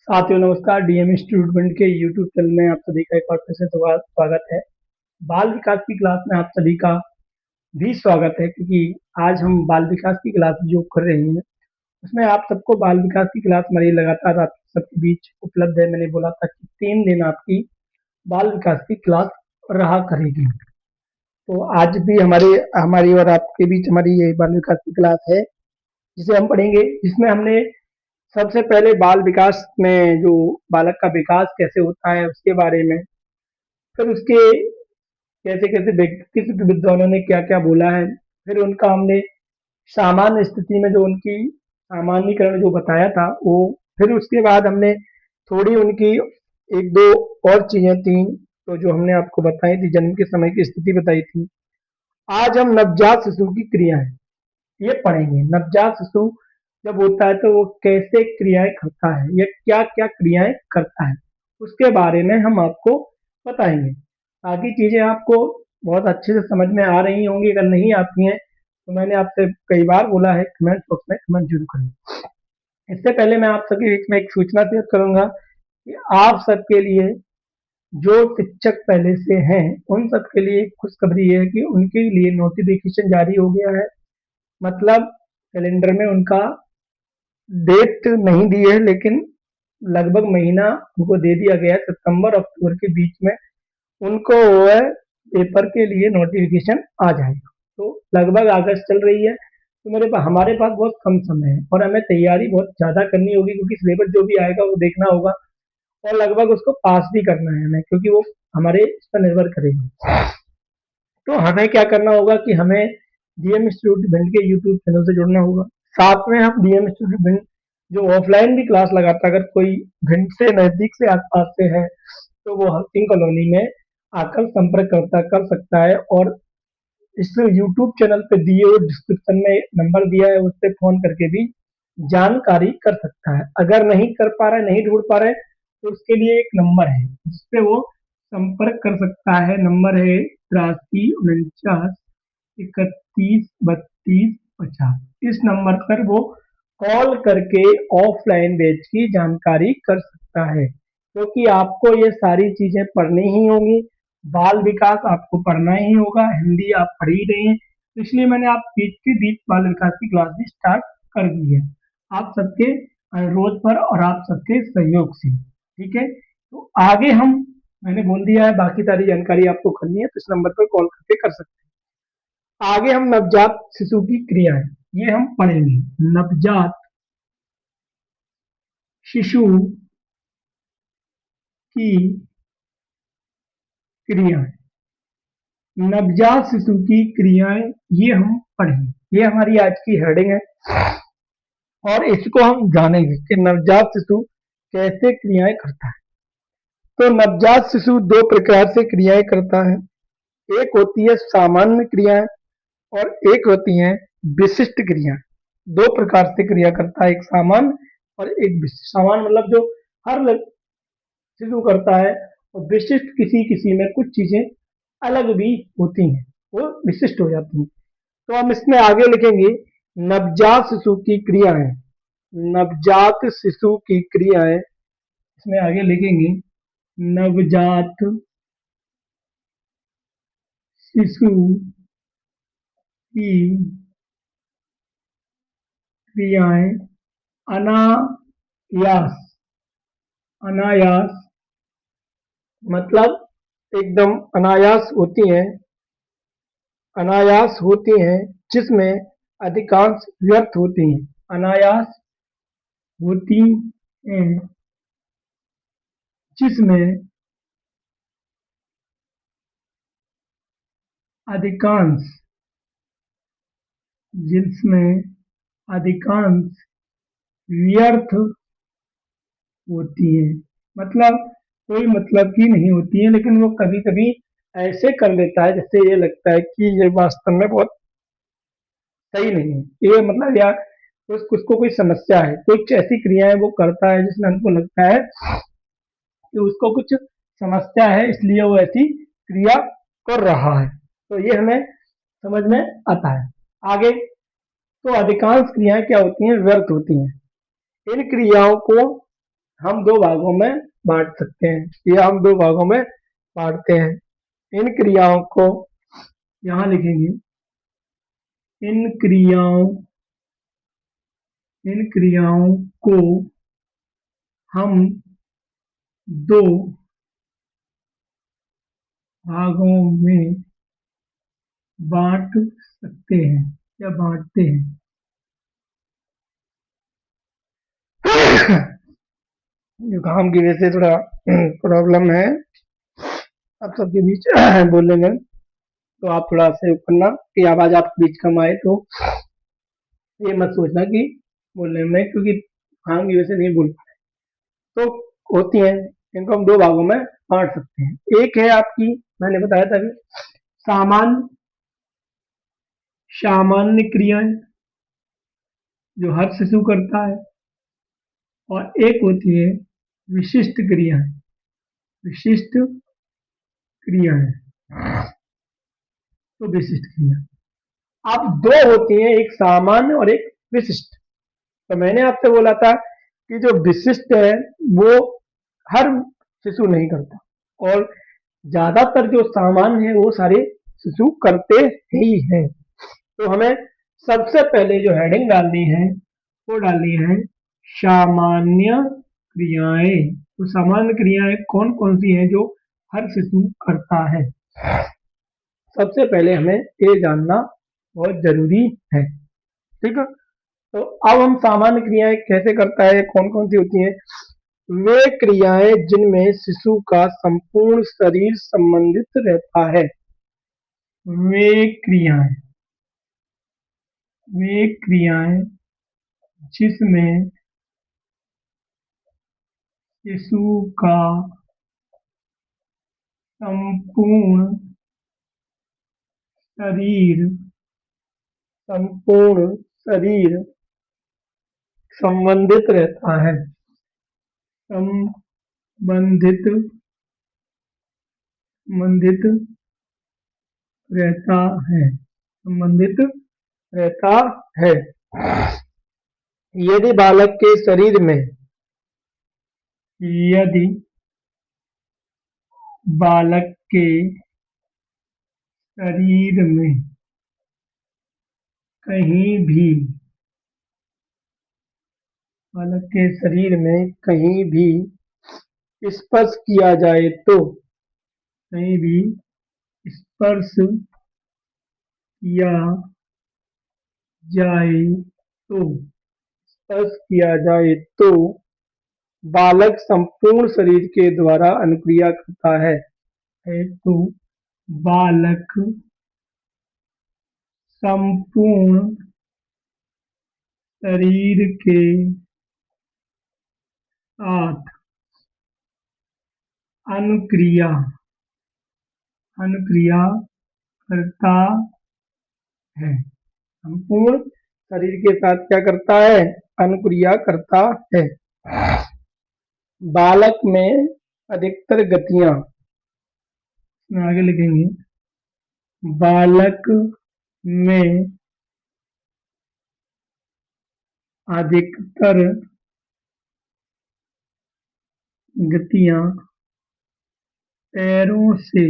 साथियों नमस्कार। DM student के यूट्यूब चैनल में आप सभी का एक बार फिर से स्वागत है। बाल विकास की क्लास में आप सभी का भी स्वागत है, क्योंकि आज हम बाल विकास की क्लास जो कर रहे हैं उसमें आप सबको बाल विकास की क्लास हमारी लगातार आप सबके बीच उपलब्ध है। मैंने बोला था कि 3 दिन आपकी बाल विकास की क्लास रहा करेगी, तो आज भी हमारी और आपके बीच हमारी ये बाल विकास की क्लास है, जिसे हम पढ़ेंगे, जिसमें हमने सबसे पहले बाल विकास में जो बालक का विकास कैसे होता है उसके बारे में, फिर उसके कैसे-कैसे किस विद्वानों ने क्या-क्या बोला है, फिर उनका हमने सामान्य स्थिति में जो उनकी सामान्यीकरण जो बताया था वो, फिर उसके बाद हमने थोड़ी उनकी 1-2 और चीज़ें थी, तो जो हमने आपको बताई थी, जन्म के समय की स्थिति बताई थी। आज हम नवजात शिशु की क्रियाएँ ये पढ़ेंगे। नवजात शिशु जब होता है तो वो कैसे क्रियाएँ करता है, या क्या-क्या क्रियाएँ करता है, उसके बारे में हम आपको बताएँगे। बाकी चीज़ें आपको बहुत अच्छे से समझ में आ रही होंगी। अगर नहीं आती हैं, तो मैंने आपसे कई बार बोला है, कमेंट बॉक्स में कमेंट ज़रूर करें। इससे पहले मैं आप सबके बीच में एक सूचना शेयर करूँगा कि आप सबके लिए जो शिक्षक पहले से हैं, उन सबके लिए खुशखबरी है कि उनके लिए नोटिफ़िकेशन जारी हो गया है। मतलब कैलेंडर में उनका डेट नहीं दी है, लेकिन लगभग महीना उनको दे दिया गया है। सितंबर अक्टूबर के बीच में उनको वो है पेपर के लिए नोटिफिकेशन आ जाएगा। तो लगभग अगस्त चल रही है, तो हमारे पास बहुत कम समय है और हमें तैयारी बहुत ज़्यादा करनी होगी, क्योंकि सिलेबस जो भी आएगा वो देखना होगा और लगभग उसको पास भी करना है हमें, क्योंकि वो हमारे इस पर निर्भर करेगा। तो हमें क्या करना होगा कि हमें डीएम इंस्टीट्यूट भिंड के यूट्यूब चैनल से जुड़ना होगा। साथ में हम डीएम इंस्टीट्यूट भिंड जो ऑफलाइन भी क्लास लगाता है, अगर कोई भिंड से नज़दीक से आसपास से है तो वो हकिंग कॉलोनी में आकर संपर्क कर सकता है, और इस यूट्यूब चैनल पे दिए हुए डिस्क्रिप्शन में नंबर दिया है, उस पर फोन करके भी जानकारी कर सकता है। अगर नहीं कर पा रहा है, नहीं ढूंढ पा रहा है, तो उसके लिए एक नंबर है जिस पे वो संपर्क कर सकता है। नंबर है 83 49 31 32 50। इस नंबर पर वो कॉल करके ऑफलाइन बैच की जानकारी कर सकता है, क्योंकि आपको ये सारी चीजें पढ़नी ही होंगी। बाल विकास आपको पढ़ना ही होगा, हिंदी आप पढ़ ही रहे हैं, तो इसलिए मैंने आप बीच के बीच बाल विकास की क्लास भी स्टार्ट कर दी है, आप सबके अनुरोध पर और आप सबके सहयोग से। ठीक है, तो आगे हम, मैंने बोल दिया है, बाकी सारी जानकारी आपको करनी है तो इस नंबर पर कॉल करके कर सकते हैं। आगे हम नवजात शिशु की क्रियाएं ये हम पढ़ेंगे। नवजात शिशु की क्रियाएं, नवजात शिशु की क्रियाएं ये हम पढ़ेंगे। ये हमारी आज की हेडिंग है और इसको हम जानेंगे कि नवजात शिशु कैसे क्रियाएं करता है। तो नवजात शिशु दो प्रकार से क्रियाएं करता है। एक होती है सामान्य क्रियाएं और एक होती है विशिष्ट क्रिया। दो प्रकार से क्रिया करता है, एक सामान्य और एक विशिष्ट। सामान्य मतलब जो हर शिशु करता है, और विशिष्ट किसी किसी में कुछ चीजें अलग भी होती हैं, वो विशिष्ट हो जाती हैं। तो हम इसमें आगे लिखेंगे नवजात शिशु की क्रियाएं। नवजात शिशु की क्रियाएं इसमें आगे लिखेंगे नवजात शिशु की क्रियाएं अनायास। अनायास मतलब एकदम अनायास होती हैं, अनायास होती हैं, जिसमें अधिकांश व्यर्थ होती हैं। अनायास होती हैं जिसमें अधिकांश जिसमें अधिकांश व्यर्थ होती है। मतलब कोई मतलब की नहीं होती है, लेकिन वो कभी कभी ऐसे कर लेता है जैसे ये लगता है कि ये वास्तव में बहुत सही नहीं है। ये मतलब यार उसको कोई समस्या है, कुछ ऐसी क्रियाएं वो करता है जिसमें हमको लगता है कि उसको कुछ समस्या है, इसलिए वो ऐसी क्रिया कर रहा है। तो ये हमें समझ में आता है। आगे, तो अधिकांश क्रियाएं क्या होती हैं, व्यर्थ होती हैं। इन क्रियाओं को हम दो भागों में बांट सकते हैं, या हम दो भागों में बांटते हैं। इन क्रियाओं को यहाँ लिखेंगे, इन क्रियाओं इन क्रियाओं को हम दो भागों में बांट सकते हैं या बांटते हैं। जुकाम की वजह से थोड़ा प्रॉब्लम है आप सबके बीच बोलने में, तो आप थोड़ा सहयोग करना कि आवाज आपके बीच कम आए, तो ये मत सोचना कि बोलने में, क्योंकि जुकाम की वजह से नहीं बोल पाए। तो होती है, इनको हम दो भागों में बांट सकते हैं। एक है आपकी, मैंने बताया था अभी, सामान्य सामान्य क्रियाएं जो हर शिशु करता है, और एक होती है विशिष्ट क्रियाएं। विशिष्ट क्रियाएं, तो विशिष्ट क्रिया अब दो होती हैं, एक सामान्य और एक विशिष्ट। तो मैंने आपसे बोला था कि जो विशिष्ट है वो हर शिशु नहीं करता, और ज्यादातर जो सामान्य है वो सारे शिशु करते ही हैं। तो हमें सबसे पहले जो हेडिंग डालनी है वो डालनी है सामान्य क्रियाएं। तो सामान्य क्रियाएं कौन कौन सी हैं जो हर शिशु करता है, सबसे पहले हमें ये जानना बहुत जरूरी है। ठीक है, तो अब हम सामान्य क्रियाएं कैसे करता है, कौन कौन सी होती हैं। वे क्रियाएं जिनमें शिशु का संपूर्ण शरीर संबंधित रहता है। वे क्रियाएं वे क्रियाएं जिसमें शिशु का संपूर्ण शरीर संपूर्ण शरीर संबंधित रहता है। संबंधित संबंधित रहता है संबंधित रहता है। यदि बालक के शरीर में यदि बालक के शरीर में कहीं भी बालक के शरीर में कहीं भी स्पर्श किया जाए तो, कहीं भी स्पर्श किया जाए तो स्पर्श किया जाए तो बालक संपूर्ण शरीर के द्वारा अनुक्रिया करता है। तो बालक संपूर्ण शरीर के साथ अनुक्रिया अनुक्रिया करता है। संपूर्ण शरीर के साथ क्या करता है, अनुक्रिया करता है। बालक में अधिकतर गतियां, आगे लिखेंगे, बालक में अधिकतर गतियां पैरों से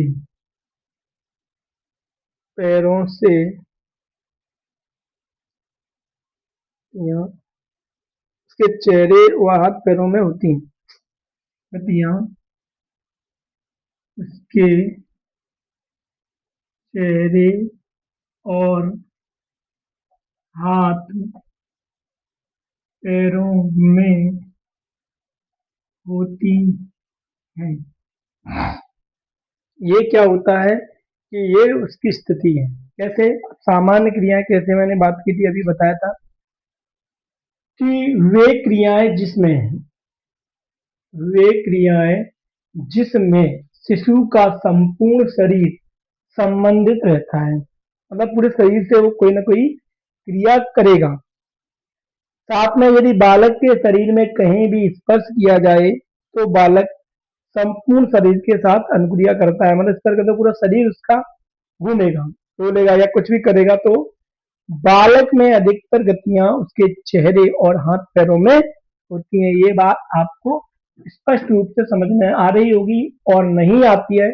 या उसके चेहरे व हाथ पैरों में होती हैं। गतियां उसके चेहरे और हाथ पैरों में होती हैं। ये क्या होता है कि ये उसकी स्थिति है। कैसे सामान्य क्रियाएं, कैसे मैंने बात की थी, अभी बताया था कि वे क्रियाएं जिसमें शिशु का संपूर्ण शरीर संबंधित रहता है, मतलब पूरे शरीर से वो कोई ना कोई क्रिया करेगा। साथ में यदि बालक के शरीर में कहीं भी स्पर्श किया जाए तो बालक संपूर्ण शरीर के साथ अनुक्रिया करता है, मतलब स्पर्श करता पूरा शरीर उसका घूमेगा, डोलेगा या कुछ भी करेगा। तो बालक में अधिकतर गतियां उसके चेहरे और हाथ पैरों में होती हैं। ये बात आपको स्पष्ट रूप से समझ में आ रही होगी, और नहीं आती है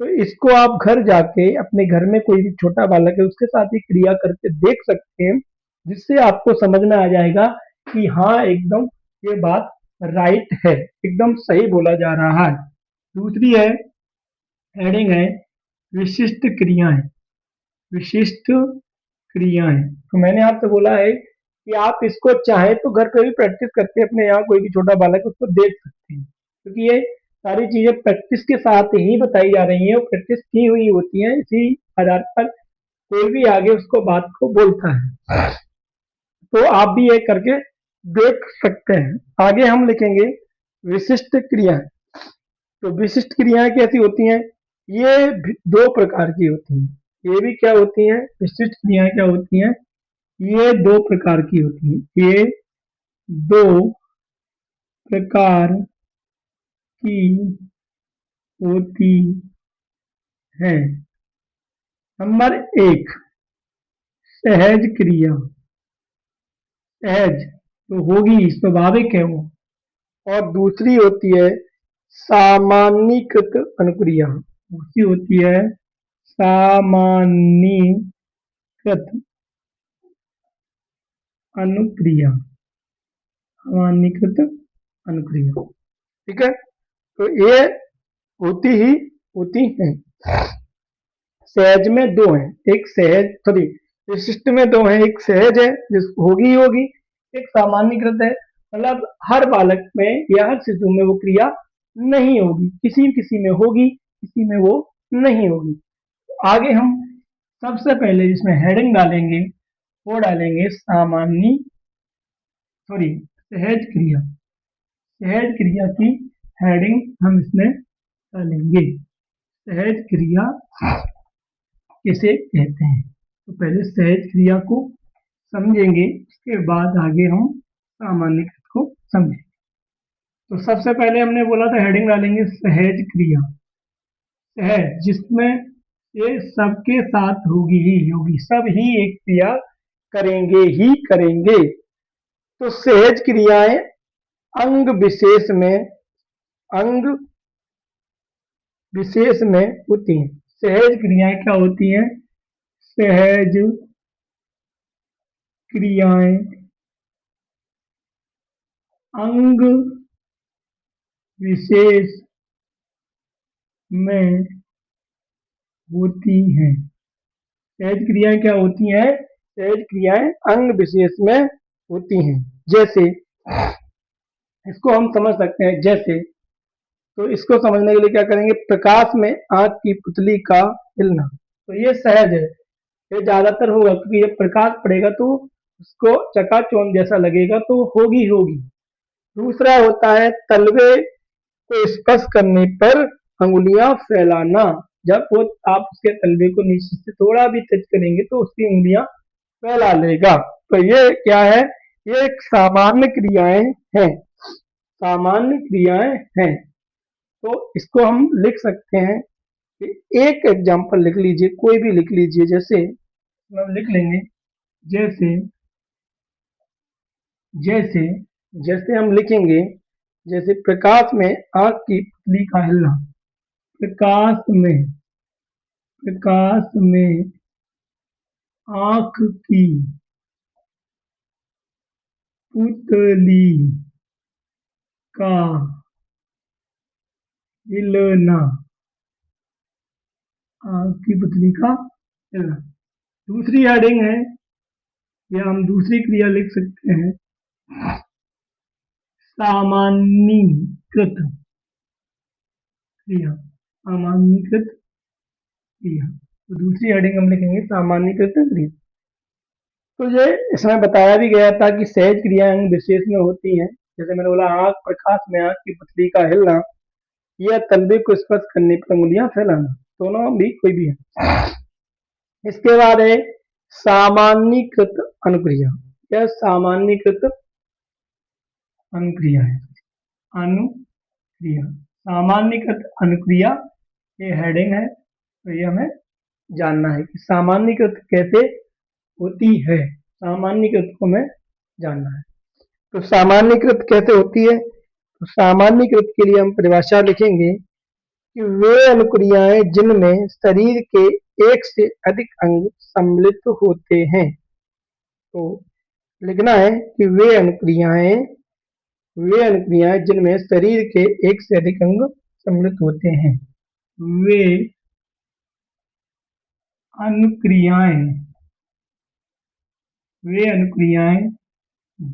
तो इसको आप घर जाके अपने घर में कोई भी छोटा बालक है उसके साथ ही क्रिया करके देख सकते हैं, जिससे आपको समझ में आ जाएगा कि हाँ एकदम ये बात राइट है, एकदम सही बोला जा रहा है। दूसरी है, हेडिंग है विशिष्ट क्रियाएं। विशिष्ट क्रियाएं, तो मैंने आपसे बोला है कि आप इसको चाहे तो घर पे भी प्रैक्टिस करके अपने यहाँ कोई भी छोटा बालक है उसको देख सकते हैं, क्योंकि ये सारी चीजें प्रैक्टिस के साथ ही बताई जा रही हैं और प्रैक्टिस की हुई होती है, इसी आधार पर कोई भी आगे उसको बात को बोलता है। तो आप भी ये करके देख सकते हैं। आगे हम लिखेंगे विशिष्ट क्रियाएं। तो विशिष्ट क्रियाएं कैसी होती हैं? ये दो प्रकार की होती हैं। ये भी क्या होती हैं? विशिष्ट क्रियाएं क्या होती हैं? ये दो प्रकार की होती हैं। ये दो प्रकार की होती हैं। नंबर एक, सहज क्रिया। सहज तो होगी, स्वाभाविक है वो। और दूसरी होती है सामान्यीकृत अनुक्रिया। दूसरी होती है सामान्यीकृत अनुक्रिया। सामान्यीकृत अनुक्रिया, ठीक है। तो ये होती हैं। सहज में दो हैं, एक सहज, सॉरी, विशिष्ट में दो हैं, एक सहज है जिस होगी ही होगी, एक सामान्यकृत है, मतलब हर बालक में या हर शिशु में वो क्रिया नहीं होगी, किसी किसी में होगी, किसी में वो नहीं होगी। आगे हम सबसे पहले जिसमें हेडिंग डालेंगे वो डालेंगे सामान्य, सॉरी, सहज क्रिया। सहज क्रिया की हेडिंग हम इसमें डालेंगे। सहज क्रिया किसे कहते हैं? तो पहले सहज क्रिया को समझेंगे, उसके बाद आगे हम सामान्यकृत को समझेंगे। तो सबसे पहले हमने बोला था हेडिंग डालेंगे सहज क्रिया। सहज जिसमें ये सबके साथ होगी ही होगी, सब ही एक क्रिया करेंगे ही करेंगे। तो सहज क्रियाएं अंग विशेष में, अंग विशेष में होती हैं। सहज क्रियाएं क्या होती हैं? सहज क्रियाएं अंग विशेष में होती हैं। सहज क्रियाएं क्या होती हैं? सहज क्रियाएं अंग विशेष में होती हैं। जैसे इसको हम समझ सकते हैं, जैसे, तो इसको समझने के लिए क्या करेंगे? प्रकाश में आंख की पुतली का हिलना, तो ये सहज है, ये ज्यादातर होगा क्योंकि जब प्रकाश पड़ेगा तो उसको चकाचौंध जैसा लगेगा, तो होगी होगी। दूसरा होता है तलवे को स्पर्श करने पर अंगुलियां फैलाना। जब वो आप उसके तलवे को नीचे से थोड़ा भी टच करेंगे तो उसकी उंगलियां फैला लेगा। तो ये क्या है? ये एक सामान्य क्रियाएं हैं, सामान्य क्रियाएं हैं। तो इसको हम लिख सकते हैं कि एक एग्जांपल लिख लीजिए, कोई भी लिख लीजिए, जैसे हम लिख लेंगे, जैसे जैसे जैसे हम लिखेंगे, जैसे प्रकाश में आंख की पुतली का हिलना। प्रकाश में, प्रकाश में आंख की पुतली का हिलना, आंख की पुतली का हिलना। दूसरी हेडिंग है, या हम दूसरी क्रिया लिख सकते हैं सामान्यीकृत क्रिया। सामान्यीकृत क्रिया, तो दूसरी हेडिंग हम लिखेंगे सामान्यीकृत क्रिया। तो ये इसमें बताया भी गया था कि सहज क्रियाएं अंग विशेष में होती हैं। जैसे मैंने बोला आंख, प्रकाश में आंख की पुतली का हिलना, या तलवे को स्पर्श करने पर उंगलियां फैलाना, दोनों भी कोई भी है। इसके बाद है सामान्यीकृत अनुक्रिया। यह सामान्यीकृत अनुक्रिया है, अनुक्रिया, सामान्यीकृत अनुक्रिया, ये हेडिंग है। तो ये हमें जानना है कि सामान्यीकृत कैसे होती है, सामान्यीकृत को हमें जानना है। तो सामान्यीकृत कैसे होती है? तो सामान्यीकृत के लिए हम परिभाषा लिखेंगे कि वे अनुक्रियाएं जिनमें शरीर के एक से अधिक अंग सम्मिलित होते हैं। तो लिखना है कि वे अनुक्रियाएं जिनमें शरीर के एक से अधिक अंग सम्मिलित होते हैं। वे अनुक्रियाएं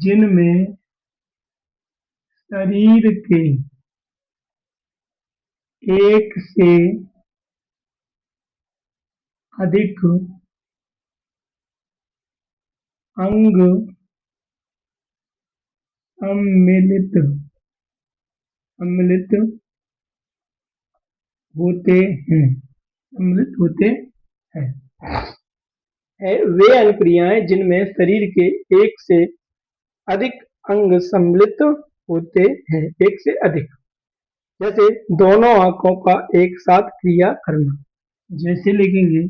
जिनमें शरीर के एक से अधिक अंग सम्मिलित होते हैं। वे अनुक्रियाएं जिनमें शरीर के एक से अधिक अंग सम्मिलित होते हैं। एक से अधिक, जैसे दोनों आंखों का एक साथ क्रिया करना। जैसे लिखेंगे,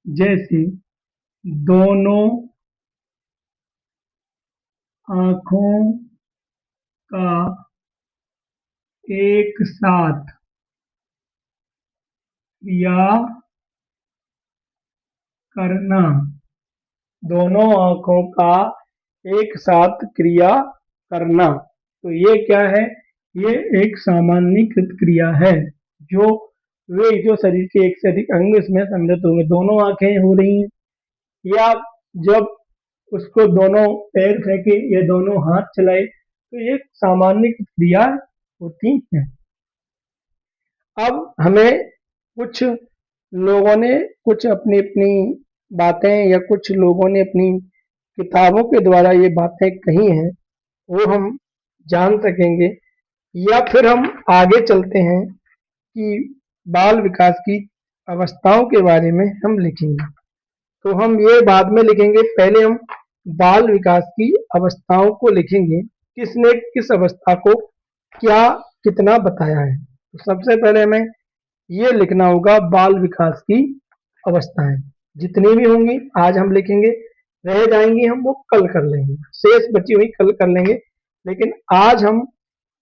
जैसे दोनों आंखों का एक साथ क्रिया करना। दोनों आंखों का एक साथ क्रिया करना। तो ये क्या है? ये एक सामान्यीकृत क्रिया है। जो शरीर के एक से अधिक अंग इसमें सम्मिलित होंगे। दोनों आंखें हो रही हैं, या जब उसको दोनों पैर फेंके या दोनों हाथ चलाए, तो ये सामान्यीकृत क्रिया होती है। अब हमें कुछ लोगों ने कुछ अपनी अपनी बातें, या कुछ लोगों ने अपनी किताबों के द्वारा ये बातें कही हैं, वो हम जान सकेंगे, या फिर हम आगे चलते हैं कि बाल विकास की अवस्थाओं के बारे में हम लिखेंगे। तो हम ये बाद में लिखेंगे, पहले हम बाल विकास की अवस्थाओं को लिखेंगे, किसने किस अवस्था को क्या कितना बताया है। तो सबसे पहले हमें ये लिखना होगा बाल विकास की अवस्थाएं। जितनी भी होंगी आज हम लिखेंगे, रह जाएंगी हम वो कल कर लेंगे, शेष बची हुई कल कर लेंगे, लेकिन आज हम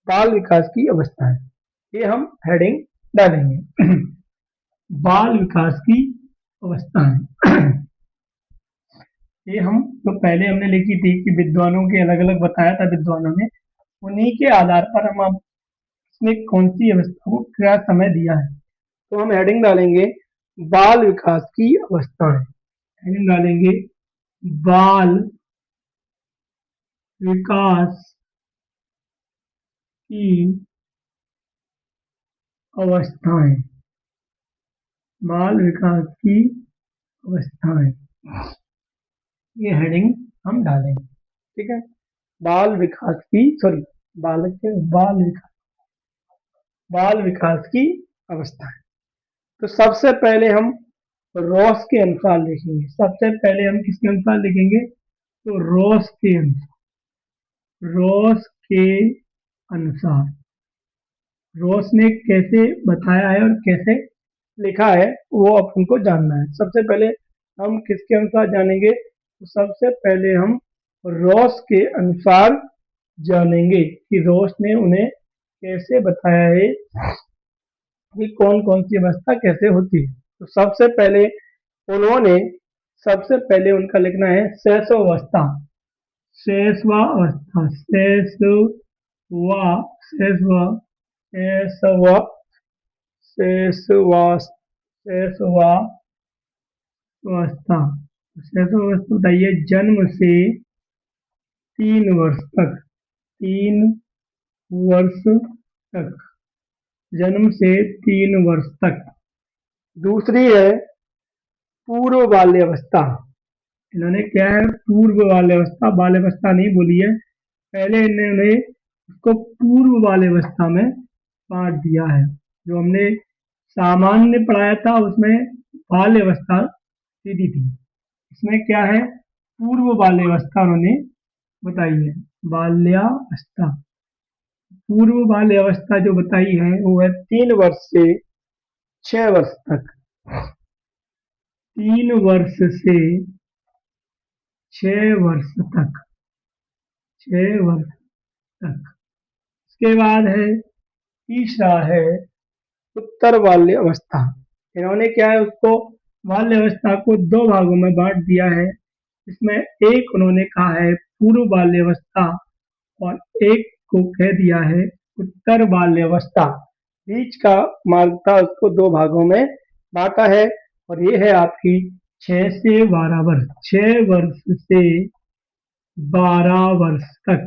बाल विकास की अवस्थाएं, ये हम हेडिंग डालेंगे। बाल विकास की अवस्थाएं ये हम तो पहले हमने लिखी थी कि विद्वानों के अलग अलग बताया था विद्वानों ने, उन्हीं के आधार पर हम अब इसमें कौन सी अवस्था को क्या समय दिया है। तो हम हेडिंग डालेंगे बाल विकास की अवस्थाएं। हेडिंग डालेंगे बाल विकास की अवस्थाएं। बाल विकास की अवस्थाएं, ये हेडिंग हम डालेंगे। ठीक है, बाल विकास की बाल विकास की अवस्थाएं। तो सबसे पहले हम रॉस के अनुसार लिखेंगे। सबसे पहले हम किसके अनुसार लिखेंगे? तो रॉस के अनुसार रॉस ने कैसे बताया है और कैसे लिखा है, वो अपन को जानना है। सबसे पहले हम किसके अनुसार जानेंगे? तो सबसे पहले हम रॉस के अनुसार जानेंगे कि रॉस ने उन्हें कैसे बताया है कि कौन कौन सी अवस्था कैसे होती है। तो सबसे पहले उनका लिखना है शैशवावस्था। शैशवावस्था शैशवा शैशवा शैशवा शैशवा शैशवावस्था। शैशवावस्था बताइए, जन्म से 3 वर्ष तक। 3 वर्ष तक, जन्म से 3 वर्ष तक। दूसरी है पूर्व बाल्यावस्था। इन्होंने क्या है, पूर्व बाल्यावस्था, बाल्यावस्था नहीं बोली है, पहले इन्होंने उसको पूर्व बाल्यावस्था में बांट दिया है। जो हमने सामान्य पढ़ाया था उसमें बाल्यावस्था सीधी थी, इसमें क्या है, पूर्व बाल्यावस्था उन्होंने बताई है। बाल्यावस्था, पूर्व बाल्यावस्था जो बताई है वो है 3 वर्ष से 6 वर्ष तक। 3 वर्ष से 6 वर्ष तक, 6 वर्ष तक। इसके बाद है तीसरा है उत्तर बाल्यावस्था। इन्होंने क्या है उसको बाल्यावस्था को दो भागों में बांट दिया है। इसमें एक उन्होंने कहा है पूर्व बाल्यावस्था और एक को कह दिया है उत्तर बाल्यावस्था। बीच का मार्ग था उसको दो भागों में बांटा है और ये है आपकी 6 से 12 वर्ष, 6 वर्ष से 12 वर्ष तक,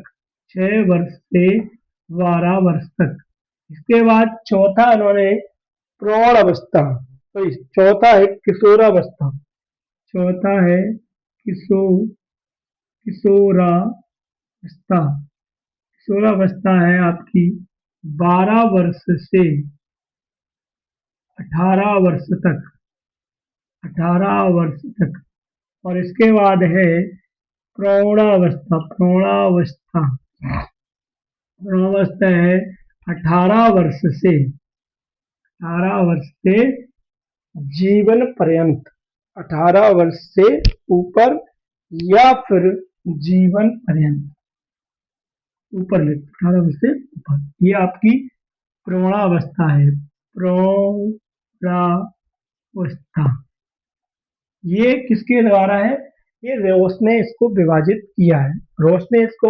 6 वर्ष से 12 वर्ष तक। इसके बाद चौथा उन्होंने प्रौढ़ अवस्था, तो चौथा है किशोरावस्था। चौथा है किशोरावस्था। किशोरावस्था है आपकी 12 वर्ष से 18 वर्ष तक, 18 वर्ष तक। और इसके बाद है प्रौढ़ावस्था। प्रौढ़ावस्था है 18 वर्ष से, 18 वर्ष से जीवन पर्यंत, 18 वर्ष से ऊपर या फिर जीवन पर्यंत, ऊपर ले 18 वर्ष से ऊपर, ये आपकी प्रौढ़ावस्था है। प्रौढ़ावस्था ये किसके द्वारा है? ये रोस ने इसको विभाजित किया है। रोस ने इसको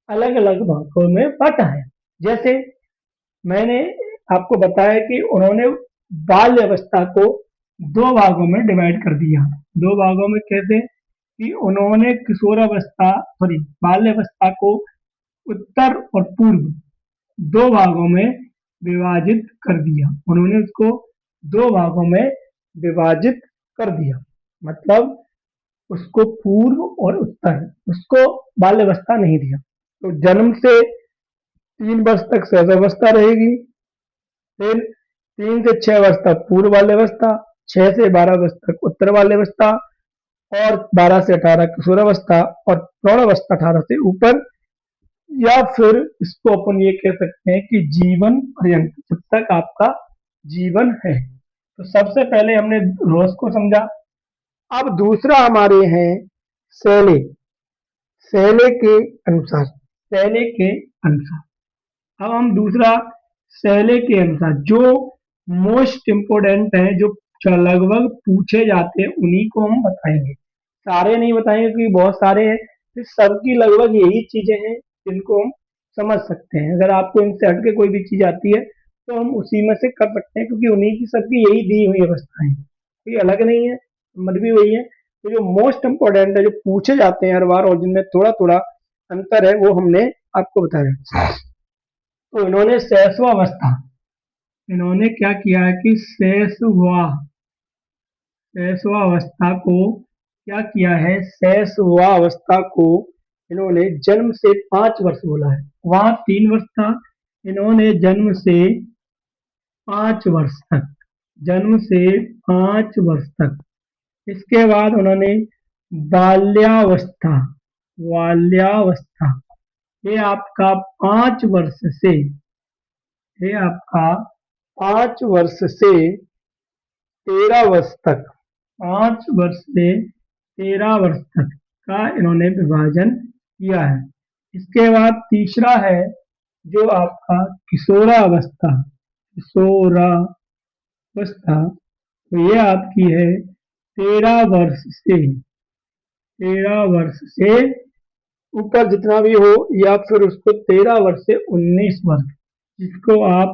अलग अलग भागों में बांटा है। जैसे मैंने आपको बताया कि उन्होंने बाल्य अवस्था को दो भागों में डिवाइड कर दिया। दो भागों में कैसे? कि उन्होंने किशोरावस्था सॉरी बाल्यावस्था को उत्तर और पूर्व दो भागों में विभाजित कर दिया। उन्होंने उसको दो भागों में विभाजित कर दिया, मतलब उसको पूर्व और उत्तर, उसको बाल्यावस्था नहीं दिया। तो जन्म से 3 वर्ष तक सहजावस्था रहेगी, फिर 3 से 6 वर्ष तक पूर्व बाल्यावस्था, 6 से 12 वर्ष तक उत्तर बाल्यावस्था और 12 से 18 किशोरावस्था और प्रौढ़ावस्था 18 से ऊपर। या फिर इसको अपन ये कह सकते हैं कि जीवन पर्यंत, जब तक आपका जीवन है। तो सबसे पहले हमने रोज को समझा। अब दूसरा हमारे हैं शैले। शैले के अनुसार, शैले के अनुसार अब हम दूसरा शैले के अनुसार जो मोस्ट इम्पोर्टेंट है, जो लगभग पूछे जाते हैं, उन्हीं को हम बताएंगे। सारे नहीं बताएंगे क्योंकि बहुत सारे हैं, फिर सबकी लगभग यही चीजें हैं जिनको हम समझ सकते हैं। अगर आपको इनसे हटके कोई भी चीज आती है तो हम उसी में से कर सकते हैं, क्योंकि उन्हीं की सबकी यही दी हुई अवस्थाएं हैं, कोई अलग नहीं है, मत भी वही है। तो जो मोस्ट इम्पोर्टेंट है, जो पूछे जाते हैं हर बार और जिनमें थोड़ा थोड़ा अंतर है, वो हमने आपको बताया। तो इन्होंने शैशवावस्था, इन्होंने क्या किया है कि शैशवावस्था को क्या किया है, शैशवावस्था को इन्होंने जन्म से 5 वर्ष बोला है। वहां 3 वर्ष था, इन्होंने जन्म से 5 वर्ष तक, जन्म से 5 वर्ष तक। इसके बाद उन्होंने बाल्यावस्था, बाल्यावस्था ये आपका 5 वर्ष से, ये आपका 5 वर्ष से 13 वर्ष तक, 5 वर्ष से 13 वर्ष तक का इन्होंने विभाजन किया है। इसके बाद तीसरा है जो आपका किशोरावस्था, किशोरावस्था, तो ये आपकी है 13 वर्ष से, 13 वर्ष से ऊपर जितना भी हो, या फिर उसको 13 वर्ष से 19 वर्ष, जिसको आप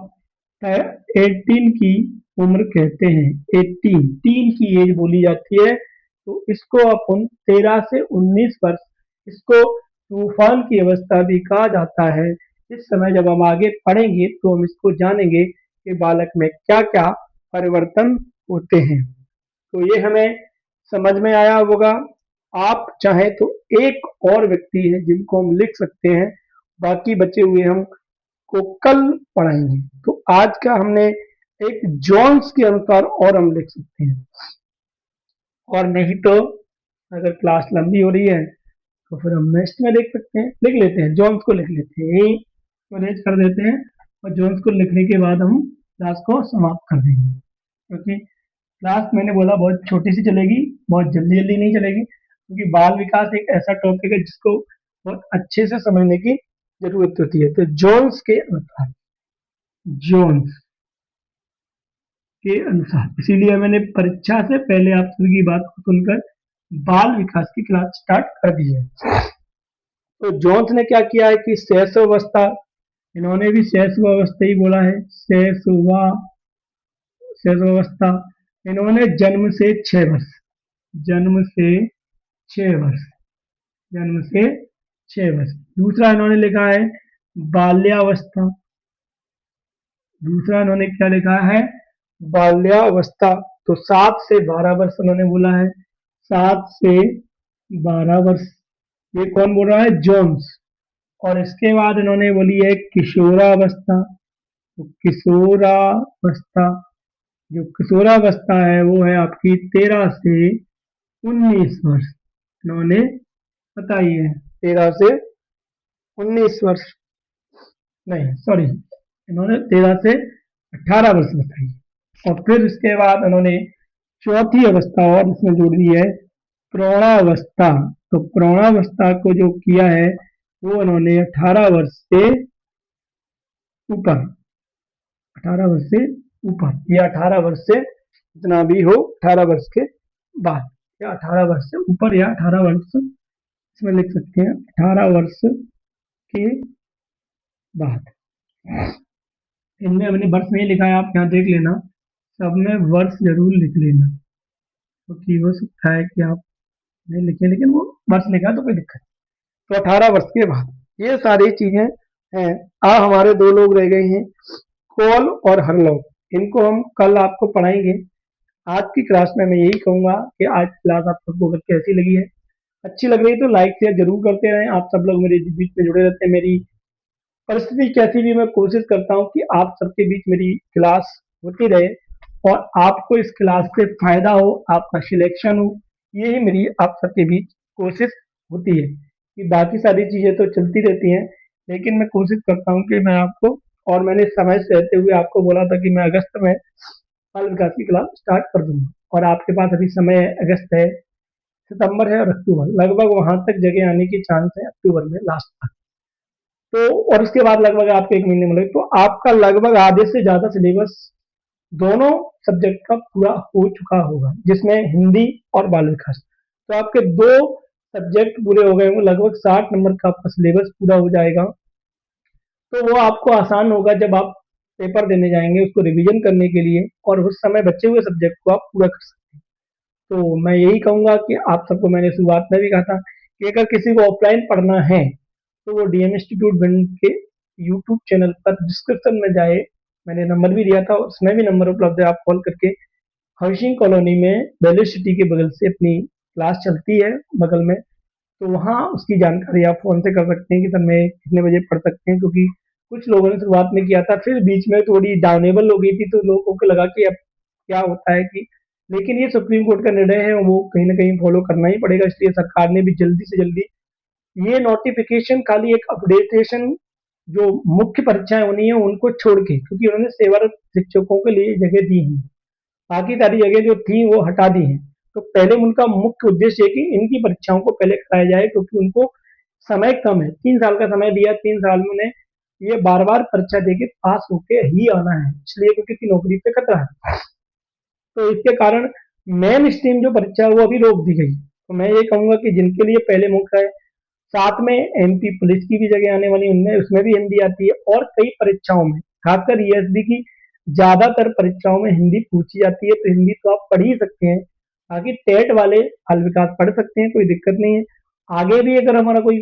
18 की उम्र कहते हैं। 18 टीन की एज बोली जाती है। तो इसको अपन 13 से 19 वर्ष, इसको तूफान की अवस्था भी कहा जाता है। इस समय जब हम आगे पढ़ेंगे तो हम इसको जानेंगे कि बालक में क्या क्या परिवर्तन होते हैं। तो ये हमें समझ में आया होगा। आप चाहें तो एक और व्यक्ति है जिनको हम लिख सकते हैं, बाकी बचे हुए हम को कल पढ़ाएंगे। तो आज का हमने एक जोन्स के अनुसार और हम लिख सकते हैं, और नहीं तो अगर क्लास लंबी हो रही है तो फिर हम नेक्स्ट में देख सकते हैं। लिख लेते हैं, जोन्स को लिख लेते हैं, यही अरेंज कर देते हैं और जोन्स को लिखने के बाद हम क्लास को समाप्त कर देंगे। क्योंकि क्लास मैंने बोला बहुत छोटी सी चलेगी, बहुत जल्दी जल्दी नहीं चलेगी, क्योंकि बाल विकास एक ऐसा टॉपिक है जिसको बहुत अच्छे से समझने की जरूरत होती है। तो जोन्स के अनुसार, जोन्स के अनुसार, इसीलिए मैंने परीक्षा से पहले आप सभी की बात को सुनकर बाल विकास की क्लास स्टार्ट कर दी है। तो जोन्स ने क्या किया है कि शैशवावस्था, इन्होंने भी शैशवावस्था ही बोला है, शैशवावस्था, इन्होंने जन्म से 6 वर्ष, जन्म से 6 वर्ष। दूसरा इन्होंने लिखा है बाल्यावस्था, दूसरा इन्होंने क्या लिखा है, बाल्यावस्था। तो 7 से 12 वर्ष उन्होंने बोला है, 7 से 12 वर्ष, ये कौन बोल रहा है, जोन्स। और इसके बाद इन्होंने बोली है किशोरावस्था। तो किशोरावस्था, जो किशोरावस्था है वो है आपकी 13 से 19 वर्ष, इन्होंने बताई है, 13 से 19 वर्ष, नहीं सॉरी, इन्होंने 13 से 18 वर्ष बताई है। और फिर इसके बाद उन्होंने चौथी अवस्था और इसमें जोड़ दी है, प्रौढ़ावस्था। तो प्रौढ़ावस्था को जो किया है वो उन्होंने 18 वर्ष से ऊपर, 18 वर्ष से ऊपर, या 18 वर्ष से जितना भी हो, 18 वर्ष के बाद, या 18 वर्ष से ऊपर, या 18 वर्ष, इसमें लिख सकते हैं 18 वर्ष के बाद। इनमें मैंने वर्ष नहीं लिखा है, आप यहाँ देख लेना, सब में वर्ष जरूर लिख लेना, क्योंकि हो सकता है कि आप नहीं लिखे, लेकिन वो वर्ष लिखा तो कोई दिक्कत नहीं। तो 18 वर्ष के बाद ये सारी चीजें हैं। अब हमारे दो लोग रह गए हैं, कॉल और हरलॉग, इनको हम कल आपको पढ़ाएंगे। आज की क्लास में मैं यही कहूंगा कि आज क्लास आप सबको कैसी लगी है, अच्छी लग रही है तो लाइक शेयर जरूर करते रहें। आप सब लोग मेरे बीच में जुड़े रहते हैं, मेरी परिस्थिति कैसी भी मैं कोशिश करता हूँ कि आप सबके बीच मेरी क्लास होती रहे और आपको इस क्लास से फायदा हो, आपका सिलेक्शन हो, यही मेरी आप सबके बीच कोशिश होती है। कि बाकी सारी चीजें तो चलती रहती हैं, लेकिन मैं कोशिश करता हूँ कि मैं आपको, और मैंने समय से रहते हुए आपको बोला था कि मैं अगस्त में बाल विकास की क्लास स्टार्ट कर दूंगा, और आपके पास अभी समय है, अगस्त है, सितंबर है और अक्टूबर, लगभग वहां तक जगह आने की चांस है, अक्टूबर में लास्ट तक। तो और उसके बाद लगभग आपको 1 महीने में लगे, तो आपका लगभग आधे से ज्यादा सिलेबस दोनों सब्जेक्ट का पूरा हो चुका होगा, जिसमें हिंदी और बाल विकास। तो आपके दो सब्जेक्ट पूरे हो गए होंगे, लगभग 60 नंबर का आपका सिलेबस पूरा हो जाएगा। तो वो आपको आसान होगा जब आप पेपर देने जाएंगे उसको रिवीजन करने के लिए, और उस समय बचे हुए सब्जेक्ट को आप पूरा कर सकते हैं। तो मैं यही कहूंगा कि आप सबको, मैंने शुरुआत में भी कहा था कि अगर किसी को ऑफलाइन पढ़ना है तो वो डीएम इंस्टीट्यूट भिंड के यूट्यूब चैनल पर डिस्क्रिप्शन में जाए, मैंने नंबर भी दिया था, उसमें भी नंबर उपलब्ध है, आप कॉल करके, हाउसिंग कॉलोनी में वैल्यू सिटी के बगल से अपनी क्लास चलती है बगल में, तो वहाँ उसकी जानकारी आप फ़ोन से कर सकते हैं कि सर मैं कितने बजे पढ़ सकते हैं, क्योंकि कुछ लोगों ने शुरुआत में किया था, फिर बीच में थोड़ी डाउनेबल हो गई थी, तो लोगों को लगा कि अब क्या होता है कि, लेकिन ये सुप्रीम कोर्ट का निर्णय है, वो कहीं ना कहीं फॉलो करना ही पड़ेगा, इसलिए सरकार ने भी जल्दी से जल्दी ये नोटिफिकेशन, खाली एक अपडेटेशन, जो मुख्य परीक्षाएं होनी है उनको छोड़ के, क्योंकि उन्होंने सेवारत शिक्षकों के लिए जगह दी है, बाकी सारी जगह जो थी वो हटा दी हैं। तो पहले उनका मुख्य उद्देश्य है कि इनकी परीक्षाओं को पहले कराया जाए, क्योंकि उनको समय कम है, 3 साल का समय दिया, 3 साल में उन्हें ये बार बार परीक्षा देके पास होके ही आना है, इसलिए क्योंकि की नौकरी पे खतरा है। तो इसके कारण मेन स्ट्रीम जो परीक्षा है वो अभी रोक दी गई। तो मैं ये कहूंगा कि जिनके लिए पहले मौका है, साथ में एमपी पुलिस की भी जगह आने वाली, उनमें उसमें भी हिंदी आती है, और कई परीक्षाओं में, खासकर ईएसबी की ज्यादातर परीक्षाओं में हिंदी पूछी जाती है, तो हिंदी तो आप पढ़ ही सकते हैं। बाकी टेट वाले बाल विकास पढ़ सकते हैं, कोई दिक्कत नहीं है। आगे भी अगर हमारा कोई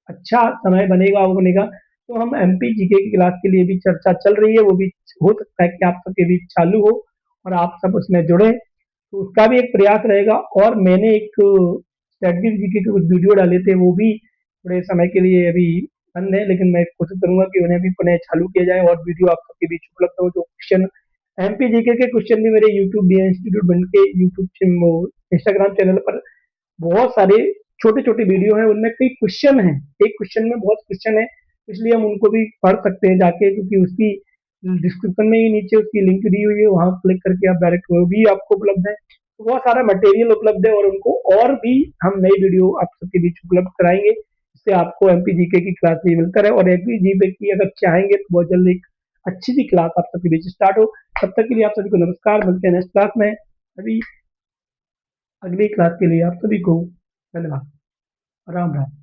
अच्छा समय बनेगा, वो बनेगा, तो हम एमपी जीके की क्लास के लिए भी चर्चा चल रही है, वो भी हो सकता है कि आप सबके बीच चालू हो और आप सब उसमें जुड़े, तो उसका भी एक प्रयास रहेगा। और मैंने एक स्ट्रेटजी जीके के कुछ वीडियो डाले थे, वो भी थोड़े समय के लिए अभी बंद है, लेकिन मैं कोशिश करूंगा कि उन्हें भी पुनः चालू किया जाए और वीडियो आप सबके बीच उपलब्ध हो। जो क्वेश्चन एमपी जीके के क्वेश्चन भी मेरे यूट्यूब डी इंस्टीट्यूट बन के यूट्यूब इंस्टाग्राम चैनल पर बहुत सारे छोटे छोटे वीडियो हैं, उनमें कई क्वेश्चन हैं, एक क्वेश्चन में बहुत क्वेश्चन है, इसलिए हम उनको भी पढ़ सकते हैं जाके, क्योंकि उसकी डिस्क्रिप्शन में ही नीचे उसकी लिंक दी हुई है, वहां क्लिक करके आप डायरेक्ट, वो भी आपको उपलब्ध है। तो बहुत सारा मटेरियल उपलब्ध है, और उनको और भी हम नई वीडियो आप सबके बीच उपलब्ध कराएंगे। जिससे आपको एमपी जीके की क्लास भी मिलता रहे और एमपी जीके की अगर चाहेंगे तो बहुत जल्द एक अच्छी सी क्लास आप सबके बीच स्टार्ट हो। तब तक के लिए आप सभी को नमस्कार, मिलते हैं नेक्स्ट क्लास में। अभी अगली क्लास के लिए आप सभी को धन्यवाद। राम राम।